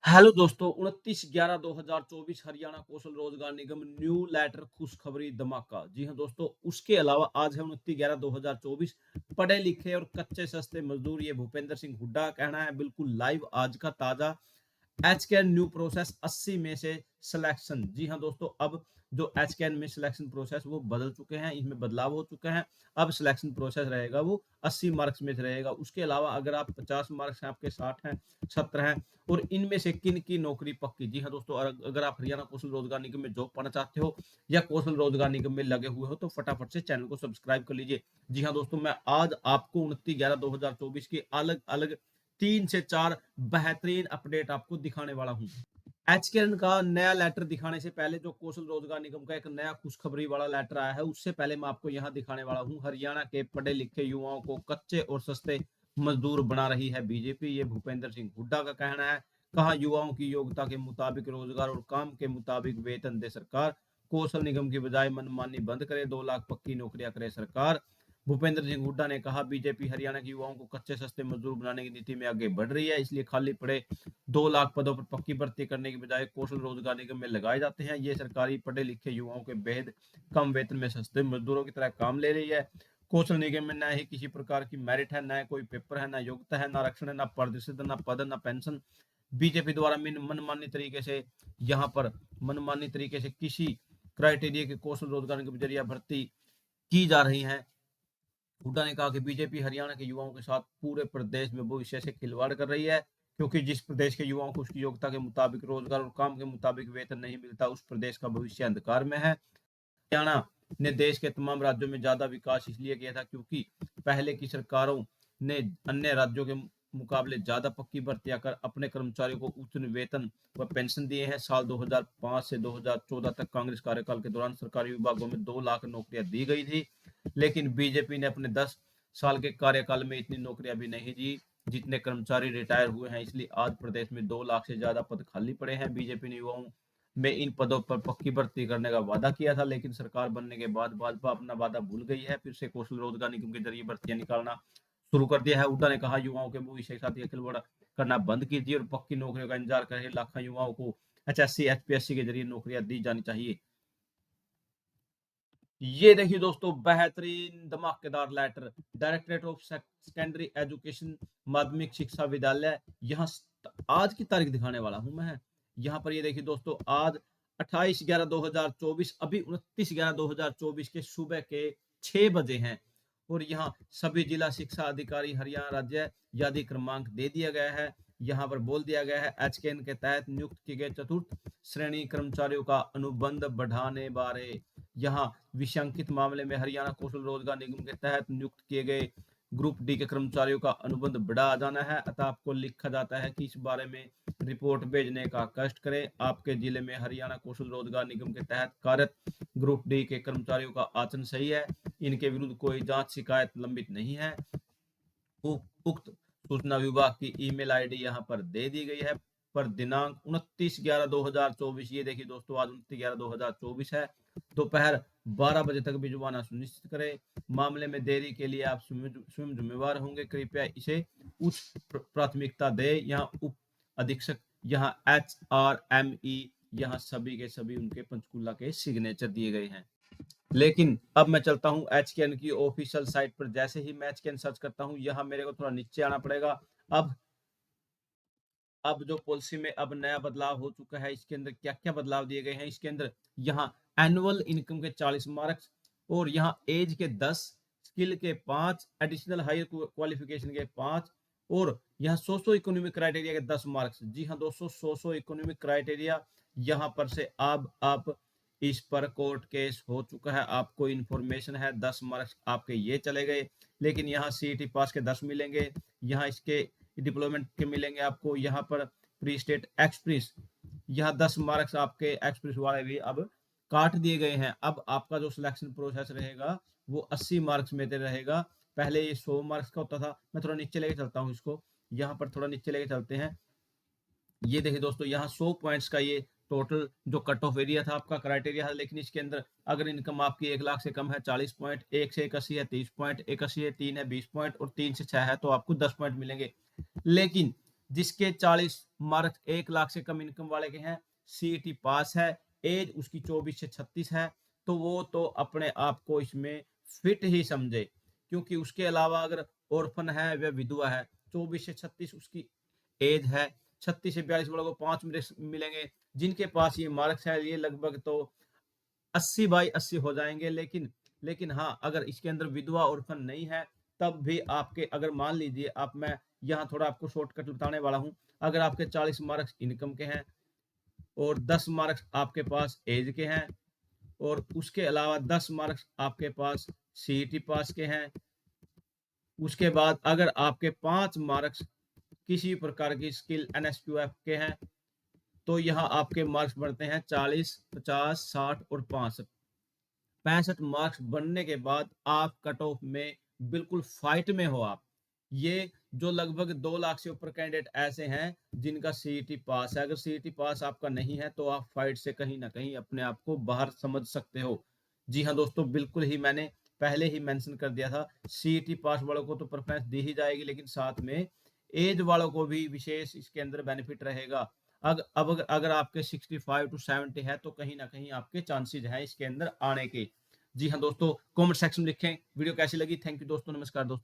Hello दोस्तों 29/11/2024 हरियाणा कौशल रोजगार निगम new letter खुशखबरी धमाका। जी हाँ दोस्तों, उसके अलावा आज है 29/11/2024। पढ़े लिखे और कच्चे सस्ते मजदूर, ये भूपेंद्र सिंह हुड्डा का कहना है, बिल्कुल लाइव आज का ताजा। एचकेएन न्यू प्रोसेस 80 में से सिलेक्शन। जी हाँ दोस्तों, अब जो एचकेएन में सिलेक्शन प्रोसेस वो बदल चुके हैं, इसमें बदलाव हो चुके हैं। अब सिलेक्शन प्रोसेस रहेगा वो 80 मार्क्स में से रहेगा। उसके अलावा अगर आप 50 मार्क्स हैं, आपके 60 हैं, 70 हैं, और इनमें से किन की नौकरी पक्की। जी हाँ दोस्तों, अगर आप हरियाणा कौशल रोजगार निगम में जॉब पाना चाहते हो या कौशल रोजगार निगम में लगे हुए हो तो फटाफट से चैनल को सब्सक्राइब कर लीजिए। जी हाँ दोस्तों, मैं आज आपको 29/11/2024 की अलग अलग 3 से 4 बेहतरीन अपडेट आपको दिखाने वाला हूँ। एचकेएन का नया लेटर दिखाने से पहले जो कौशल रोजगार निगम का एक नया खुशखबरी वाला लेटर आया है, उससे पहले मैं आपको यहाँ दिखाने वाला हूँ। हरियाणा के पढ़े लिखे युवाओं को कच्चे और सस्ते मजदूर बना रही है बीजेपी, ये भूपेंद्र सिंह हुड्डा का कहना है। कहा, युवाओं की योग्यता के मुताबिक रोजगार और काम के मुताबिक वेतन दे सरकार। कौशल निगम की बजाय मनमानी बंद करे, 2 लाख पक्की नौकरियां करे सरकार। भूपेंद्र सिंह हुड्डा ने कहा, बीजेपी हरियाणा के युवाओं को कच्चे सस्ते मजदूर बनाने की नीति में आगे बढ़ रही है, इसलिए खाली पड़े 2 लाख पदों पर पक्की भर्ती करने की बजाय कौशल रोजगार निगम में लगाए जाते हैं। ये सरकारी पढ़े लिखे युवाओं के बेहद कम वेतन में सस्ते मजदूरों की तरह काम ले रही है। कौशल निगम में न ही किसी प्रकार की मेरिट है, न कोई पेपर है, न योग्यता है, न आरक्षण है, न परिषद, न पद, न पेंशन। बीजेपी द्वारा मनमानी तरीके से यहाँ पर मनमानी तरीके से किसी क्राइटेरिया के कौशल रोजगार के जरिए भर्ती की जा रही है। हुड्डा ने कहा कि बीजेपी हरियाणा के युवाओं के साथ पूरे प्रदेश में भविष्य से खिलवाड़ कर रही है, क्योंकि जिस प्रदेश के युवाओं को उसकी योग्यता के मुताबिक रोजगार और काम के मुताबिक वेतन नहीं मिलता, उस प्रदेश का भविष्य अंधकार में है। हरियाणा ने देश के तमाम राज्यों में ज्यादा विकास इसलिए किया था क्योंकि पहले की सरकारों ने अन्य राज्यों के मुकाबले ज्यादा पक्की भर्तियां कर अपने कर्मचारियों को उच्च वेतन व पेंशन दिए हैं। साल 2005 से 2014 तक कांग्रेस कार्यकाल के दौरान सरकारी विभागों में 2 लाख नौकरियां दी गई थी, लेकिन बीजेपी ने अपने 10 साल के कार्यकाल में इतनी नौकरियां भी नहीं दी जितने कर्मचारी रिटायर हुए हैं। इसलिए आज प्रदेश में 2 लाख से ज्यादा पद खाली पड़े हैं। बीजेपी ने युवाओं में इन पदों पर पक्की भर्ती करने का वादा किया था, लेकिन सरकार बनने के बाद भाजपा अपना वादा भूल गई है, फिर से कौशल रोजगार निगम के जरिए भर्तियां निकालना शुरू कर दिया है। हुड्डा ने कहा, युवाओं के भविष्य के साथ ये खिलवाड़ करना बंद कीजिए और पक्की नौकरियों का इंतजार कर रहे लाखों युवाओं को एचएससी एचपीएससी के जरिए नौकरियां दी जानी चाहिए। ये देखिए दोस्तों, बेहतरीन धमाकेदार letter. Directorate of secondary education, माध्यमिक शिक्षा विद्यालय, यहाँ आज की तारीख दिखाने वाला हूं मैं। यहाँ पर ये देखिए दोस्तों, आज 28/11/2024, अभी 29/11/2024 के सुबह के 6 बजे हैं। और यहाँ सभी जिला शिक्षा अधिकारी हरियाणा राज्य यादी क्रमांक दे दिया गया है। यहाँ पर बोल दिया गया है, एचकेएन के तहत नियुक्त किए गए चतुर्थ श्रेणी कर्मचारियों का अनुबंध बढ़ाने बारे। यहाँ विशंकित मामले में हरियाणा कौशल रोजगार निगम के तहत नियुक्त किए गए ग्रुप डी के कर्मचारियों का अनुबंध बढ़ा जाना है, अतः आपको लिखा जाता है कि इस बारे में रिपोर्ट भेजने का कष्ट करें। आपके जिले में हरियाणा कौशल रोजगार निगम के तहत कार्यरत ग्रुप डी के कर्मचारियों का आचरण सही है, इनके विरुद्ध कोई जांच शिकायत लंबित नहीं है। उक्त सूचना विभाग की ईमेल आईडी यहाँ पर दे दी गई है। पर दिनांक 29/11/2024, ये देखिए दोस्तों, आज 29/11/2024 है। दोपहर 12 बजे तक भिजवाना सुनिश्चित करें। मामले में देरी के लिए आप स्वयं जिम्मेवार होंगे, कृपया इसे उच्च प्राथमिकता दे। यहाँ उप अधीक्षक, यहाँ HRME, यहाँ सभी के सभी उनके पंचकूला के सिग्नेचर दिए गए हैं। लेकिन अब मैं चलता हूँ एचकेएन की ऑफिशियल साइट पर। जैसे ही मैं एचकेएन सर्च करता हूँ, यहाँ मेरे को थोड़ा नीचे आना पड़ेगा। अब जो पॉलिसी में अब नया बदलाव हो चुका है, इसके अंदर क्या क्या बदलाव दिए गए हैं। इसके अंदर यहाँ एनुअल इनकम के 40 मार्क्स, और यहाँ एज के 10, स्किल के 5, एडिशनल हायर क्वालिफिकेशन के 5, और यहाँ सोशो इकोनॉमिक क्राइटेरिया के 10 मार्क्स। जी हाँ दोस्तों, सोशो इकोनॉमिक क्राइटेरिया, यहाँ पर से अब आप इस पर कोर्ट केस हो चुका है, आपको इन्फॉर्मेशन है, 10 मार्क्स आपके ये चले गए। लेकिन यहाँ सीईटी पास के 10 मिलेंगे, यहाँ इसके डिप्लोमेंट के मिलेंगे आपको। यहाँ पर प्री स्टेट एक्सप्रेस, यहाँ 10 मार्क्स आपके एक्सप्रेस वाले भी अब काट दिए गए हैं। अब आपका जो सिलेक्शन प्रोसेस रहेगा वो 80 मार्क्स में रहेगा। पहले ये 100 मार्क्स का होता था। मैं थोड़ा नीचे लेके चलता हूँ इसको, यहाँ पर थोड़ा नीचे लेके चलते हैं। ये देखिए दोस्तों, यहाँ 100 पॉइंट्स का ये टोटल जो कट ऑफ एरिया था, आपका क्राइटेरिया है। लेकिन इसके अंदर अगर इनकम आपकी 1 लाख से कम है 40 पॉइंट, 1 से 81 है 30 पॉइंट, 81 है 3 है 20 पॉइंट, और 3 से 6 है तो आपको 10 पॉइंट मिलेंगे। लेकिन जिसके 40 मार्क्स 1 लाख से कम इनकम वाले के हैं, सीईटी पास है, एज उसकी 24 से 36 है, तो वो तो अपने आप को इसमें फिट ही समझे। क्योंकि उसके अलावा अगर ऑर्फन है व विधवा है, 24 से 36 उसकी एज है, 36 से 42 वालों को 5 मिलेंगे। जिनके पास ये मार्क्स है ये लगभग तो 80/80 हो जाएंगे। लेकिन हाँ, अगर इसके अंदर विधवा ऑर्फन नहीं है तब भी आपके, अगर मान लीजिए आप, मैं यहाँ थोड़ा आपको शॉर्टकट बताने वाला हूँ, अगर आपके 40 मार्क्स इनकम के हैं और 10 मार्क्स आपके पास एज के हैं और उसके अलावा 10 मार्क्स आपके पास सीईटी पास के हैं, उसके बाद अगर आपके 5 मार्क्स किसी प्रकार की स्किल एनएसक्यूएफ के हैं, तो यहाँ आपके मार्क्स बनते हैं 40, 50, 60 और 65। 65 मार्क्स बनने के बाद आप कट ऑफ में बिल्कुल फाइट में हो आप। ये जो लगभग 2 लाख से ऊपर कैंडिडेट ऐसे हैं जिनका सीईटी पास है। अगर सीईटी पास आपका नहीं है तो आप फाइट से कहीं ना कहीं अपने आप को बाहर समझ सकते हो। जी हाँ दोस्तों, बिल्कुल ही मैंने पहले ही मेंशन कर दिया था, सीईटी पास वालों को तो प्रेफरेंस दी ही जाएगी, लेकिन साथ में एज वालों को भी विशेष इसके अंदर बेनिफिट रहेगा। अगर आपके 65 टू 70 है तो कहीं ना कहीं आपके चांसेस हैं इसके अंदर आने के। जी हाँ दोस्तों, कमेंट सेक्शन में लिखें वीडियो कैसी लगी। थैंक यू दोस्तों, नमस्कार दोस्तों।